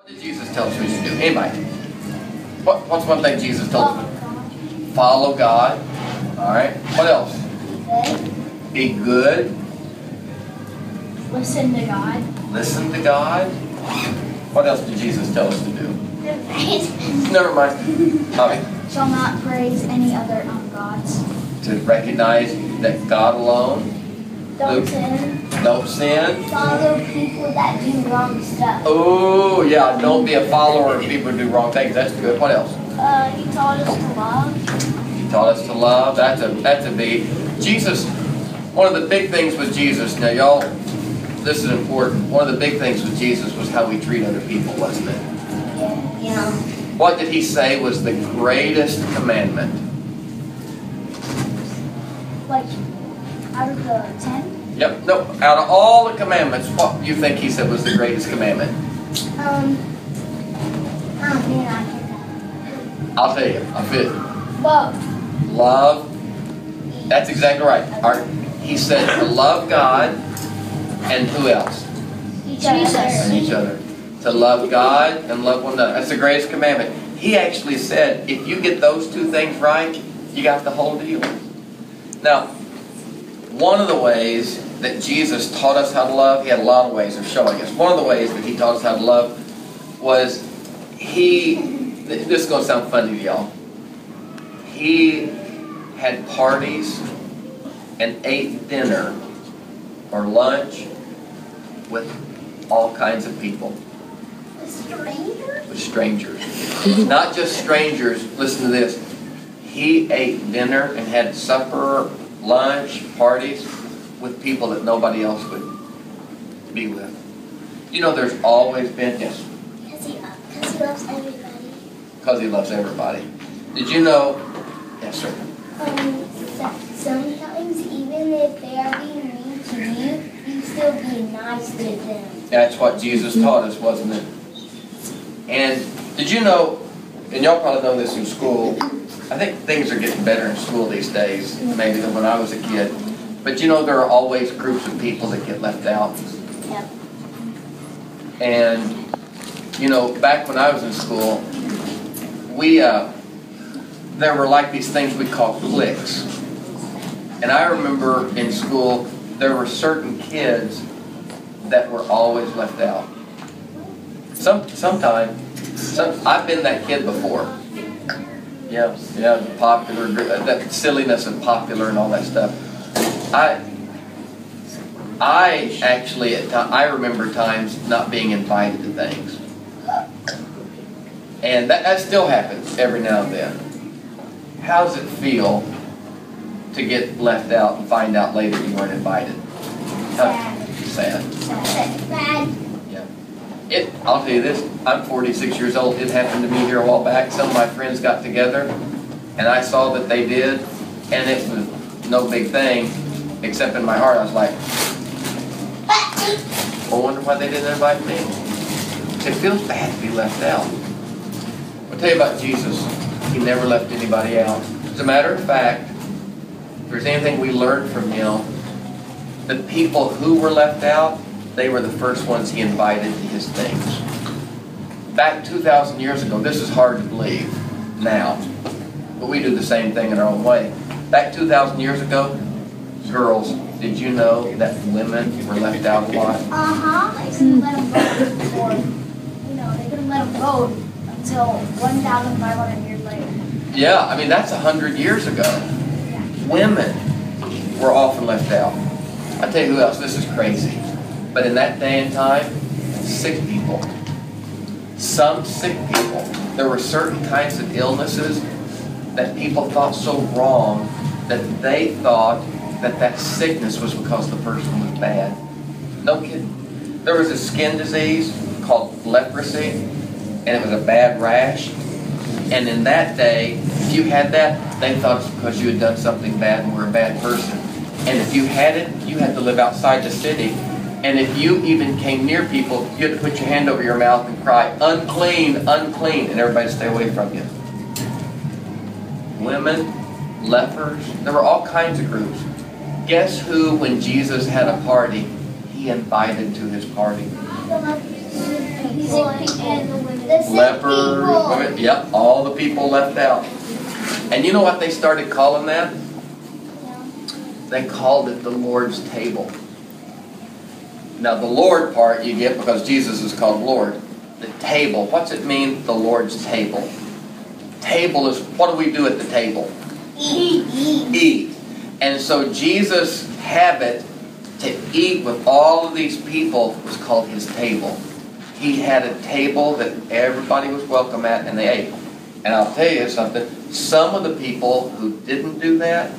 What did Jesus tell us we should do? Anybody? What's one thing Jesus told us? Follow God. Alright. What else? Be good. Listen to God. Listen to God. What else did Jesus tell us to do? Never mind. Tommy? Shall not praise any other gods. To recognize that God alone. Don't sin. Don't sin. Follow people that do wrong stuff. Oh, yeah. Don't be a follower of people who do wrong things. That's good. What else? He taught us to love. He taught us to love. That's a big. Jesus, one of the big things with Jesus, now y'all, this is important. One of the big things with Jesus was how we treat other people, wasn't it? Yeah. What did he say was the greatest commandment? Like, out of the 10? Yep. No. Out of all the commandments, what do you think he said was the greatest commandment? I'll tell you. I'll fit. Love. Love. That's exactly right. He said to love God and who else? Each other. And each other. To love God and love one another. That's the greatest commandment. He actually said, if you get those two things right, you got the whole deal. Now, one of the ways that Jesus taught us how to love, he had a lot of ways of showing us. One of the ways that he taught us how to love was this is going to sound funny to y'all. He had parties and ate dinner or lunch with all kinds of people. Strangers? With strangers. Not just strangers. Listen to this. He ate dinner and had supper, lunch, parties with people that nobody else would be with. You know, there's always been, yes? Because he loves everybody. Because he loves everybody. Did you know, yes sir? Sometimes even if they are being mean to you, you still be nice to them. That's what Jesus taught us, wasn't it? And did you know, and y'all probably know this in school, I think things are getting better in school these days, maybe than when I was a kid. But you know, there are always groups of people that get left out. Yep. And, you know, back when I was in school, there were like these things we called cliques. And I remember in school, there were certain kids that were always left out. I've been that kid before. Yeah, popular, that silliness of popular and all that stuff. I actually, I remember times not being invited to things. And that still happens every now and then. How does it feel to get left out and find out later you weren't invited? Sad. Yeah. I'll tell you this, I'm 46 years old. It happened to me here a while back. Some of my friends got together, and I saw that they did, and it was no big thing, except in my heart I was like, I wonder why they didn't invite me. It feels bad to be left out. I'll tell you about Jesus. He never left anybody out. As a matter of fact, if there's anything we learned from him, the people who were left out, they were the first ones he invited to his things. Back 2,000 years ago, this is hard to believe now, but we do the same thing in our own way. Back 2,000 years ago, girls, did you know that women were left out a lot? They couldn't let them vote they couldn't let them vote until 1,500 years later. Yeah, I mean, that's 100 years ago. Women were often left out. I tell you who else, this is crazy. But in that day and time, sick people. Some sick people. There were certain kinds of illnesses that people thought so wrong that they thought that sickness was because the person was bad. No kidding. There was a skin disease called leprosy, and it was a bad rash. And in that day, if you had that, they thought it's because you had done something bad and were a bad person. And if you had it, you had to live outside the city. And if you even came near people, you had to put your hand over your mouth and cry, unclean, unclean, and everybody would stay away from you. Women, lepers, there were all kinds of groups. Guess who, when Jesus had a party, he invited to his party? people and the women. The sick Lepers, people. women, yep, all the people left out. And you know what they started calling that? They called it the Lord's table. Now the Lord part you get because Jesus is called Lord. The table, what's it mean, the Lord's table? Table is, what do we do at the table? Eat. Eat. And so Jesus' habit to eat with all of these people was called his table. He had a table that everybody was welcome at and they ate. And I'll tell you something, some of the people who didn't do that,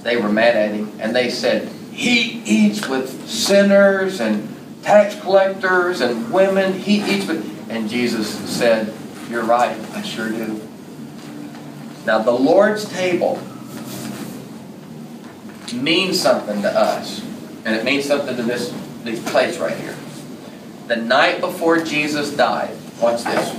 they were mad at him and they said, he eats with sinners and tax collectors and women. He eats with... And Jesus said, you're right, I sure do. Now the Lord's table means something to us. And it means something to this place right here. The night before Jesus died, watch this.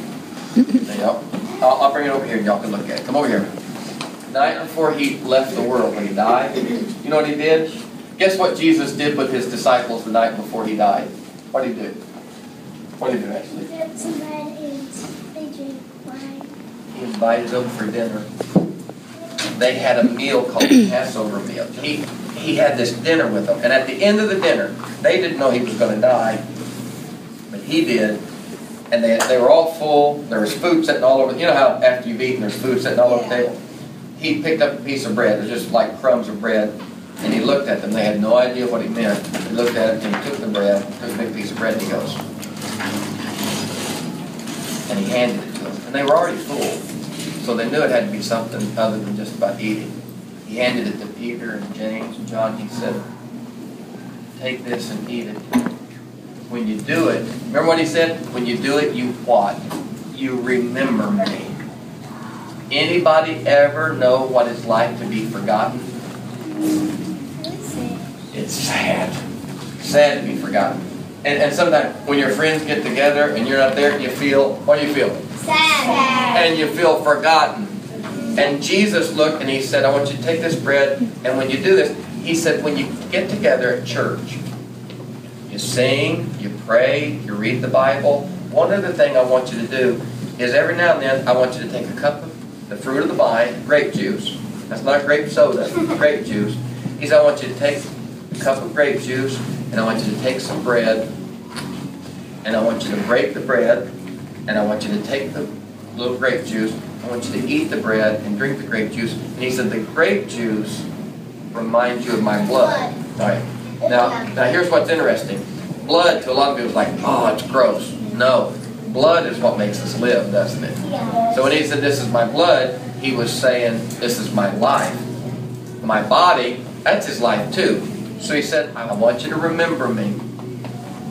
I'll bring it over here and y'all can look at it. Come over here. The night before he left the world, when he died, you know what he did? Guess what Jesus did with his disciples the night before he died? What did he do? What did he do actually? He had some bread and they drank wine. He invited them for dinner. They had a meal called the Passover meal. He had this dinner with them. And at the end of the dinner, they didn't know he was going to die. But he did. And they were all full. There was food sitting all over. You know how after you've eaten, there's food sitting all over the table? He picked up a piece of bread. It was just like crumbs of bread. And he looked at them. They had no idea what he meant. He looked at it and he took the bread, took a big piece of bread, and he goes. And he handed it to them. And they were already full. So they knew it had to be something other than just about eating. He handed it to Peter and James and John. He said, take this and eat it. When you do it, remember what he said? When you do it, you what? You remember me. Anybody ever know what it's like to be forgotten? It's sad. Sad to be forgotten. And sometimes when your friends get together and you're not there, you feel, what do you feel? Sad. And you feel forgotten. And Jesus looked and he said, I want you to take this bread, and when you do this, he said, when you get together at church, you sing, you pray, you read the Bible. One other thing I want you to do is every now and then I want you to take a cup of the fruit of the vine, grape juice. That's not grape soda, grape juice. He said, I want you to take a cup of grape juice, and I want you to take some bread, and I want you to break the bread, and I want you to take the little grape juice. I want you to eat the bread and drink the grape juice. And he said, the grape juice reminds you of my blood. All right. Now here's what's interesting. Blood to a lot of people is like, oh, it's gross. No. Blood is what makes us live, doesn't it? So when he said, this is my blood, he was saying, this is my life. My body, that's his life too. So he said, I want you to remember me.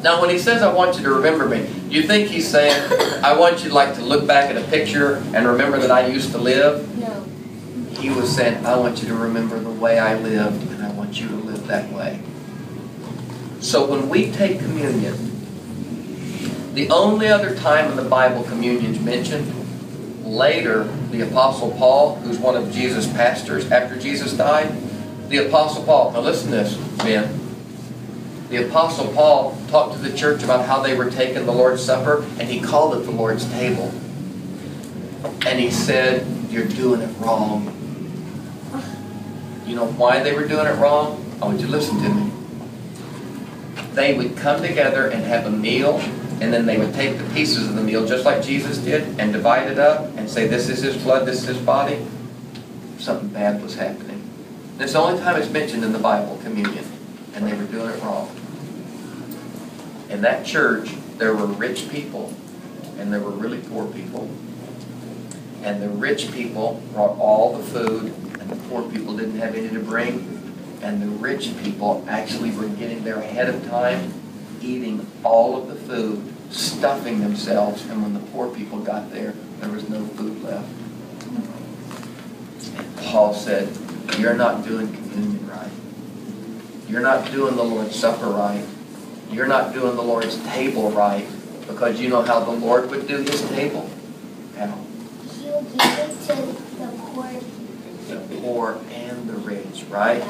Now when he says, I want you to remember me, you think he's saying, I want you to look back at a picture and remember that I used to live? No. He was saying, I want you to remember the way I lived, and I want you to live that way. So when we take communion, the only other time in the Bible communion's mentioned, later the Apostle Paul, who's one of Jesus' pastors after Jesus died, the Apostle Paul, now listen to this, Ben. The Apostle Paul talked to the church about how they were taking the Lord's Supper, and he called it the Lord's table. And he said, you're doing it wrong. You know why they were doing it wrong? I want you to listen to me. They would come together and have a meal, and then they would take the pieces of the meal, just like Jesus did, and divide it up and say, this is his blood, this is his body. Something bad was happening. It's the only time it's mentioned in the Bible, communion. And they were doing it wrong. In that church, there were rich people, and there were really poor people. And the rich people brought all the food, and the poor people didn't have any to bring. And the rich people actually were getting there ahead of time, eating all of the food, stuffing themselves, and when the poor people got there, there was no food left. And Paul said, you're not doing communion right. You're not doing the Lord's Supper right. You're not doing the Lord's table right, because you know how the Lord would do his table? How? He will give it to the poor. The poor and the rich, right?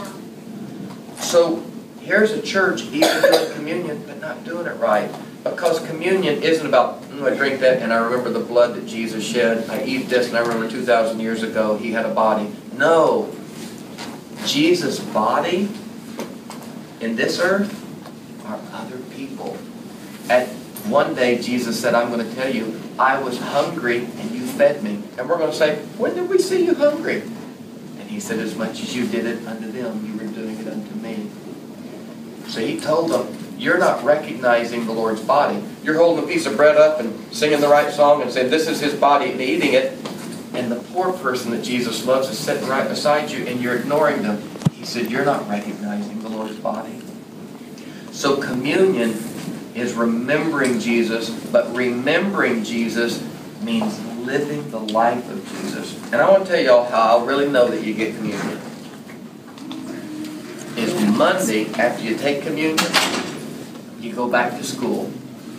So here's a church even doing communion, but not doing it right. Because communion isn't about, I drink that and I remember the blood that Jesus shed. I eat this and I remember 2,000 years ago he had a body. No. Jesus' body in this earth are other people. At one day Jesus said, I'm going to tell you, I was hungry and you fed me. And we're going to say, when did we see you hungry? And he said, as much as you did it unto them, you were doing it unto me. So he told them, you're not recognizing the Lord's body. You're holding a piece of bread up and singing the right song and saying, this is his body, and eating it. And the poor person that Jesus loves is sitting right beside you and you're ignoring them. He said, you're not recognizing the Lord's body. So communion is remembering Jesus, but remembering Jesus means living the life of Jesus. And I want to tell y'all how I'll really know that you get communion. Is Monday, after you take communion, you go back to school.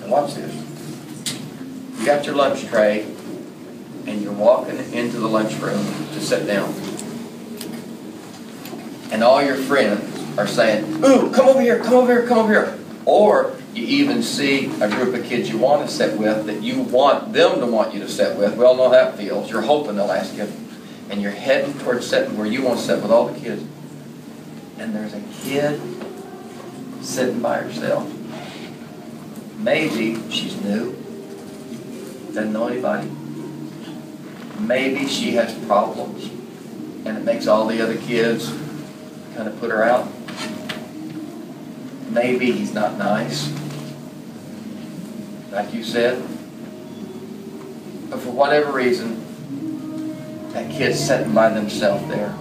And watch this. You got your lunch tray, and you're walking into the lunchroom to sit down. And all your friends are saying, ooh, come over here, come over here, come over here. Or you even see a group of kids you want to sit with that you want them to want you to sit with. We all know how that feels. You're hoping they'll ask you. And you're heading towards sitting where you want to sit with all the kids. And there's a kid sitting by herself. Maybe she's new, doesn't know anybody. Maybe she has problems, and it makes all the other kids kind of put her out. Maybe he's not nice, like you said. But for whatever reason, that kid's sitting by themselves there.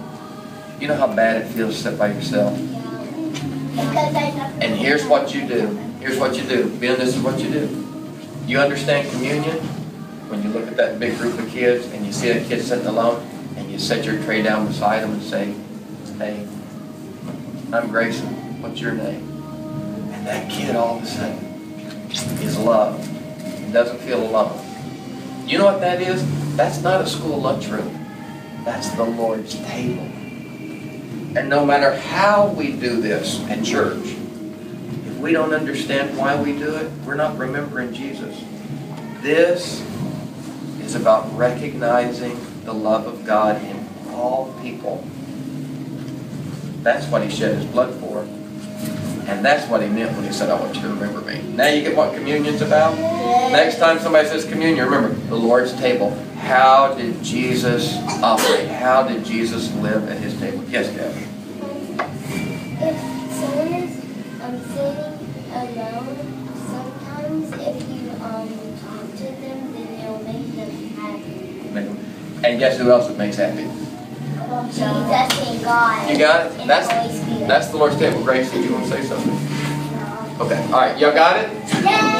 You know how bad it feels to sit by yourself? And here's what you do. Here's what you do. Ben, this is what you do. You understand communion? When you look at that big group of kids and you see a kid sitting alone and you set your tray down beside them and say, hey, I'm Grayson. What's your name? And that kid all of a sudden is loved and doesn't feel alone. You know what that is? That's not a school lunchroom. That's the Lord's table. And no matter how we do this at church, if we don't understand why we do it, we're not remembering Jesus. This is about recognizing the love of God in all people. That's what he shed his blood for. And that's what he meant when he said, I want you to remember me. Now you get what communion's about? Next time somebody says communion, remember, the Lord's table. How did Jesus operate? How did Jesus live at his table? Yes, Deb? If someone is sitting alone, sometimes if you talk to them, then it'll make them happy. And guess who else it makes happy? Jesus and God. You got it? And the Holy Spirit. That's the Lord's table. Grace, did you want to say something? No. Okay. All right. Y'all got it? Yeah.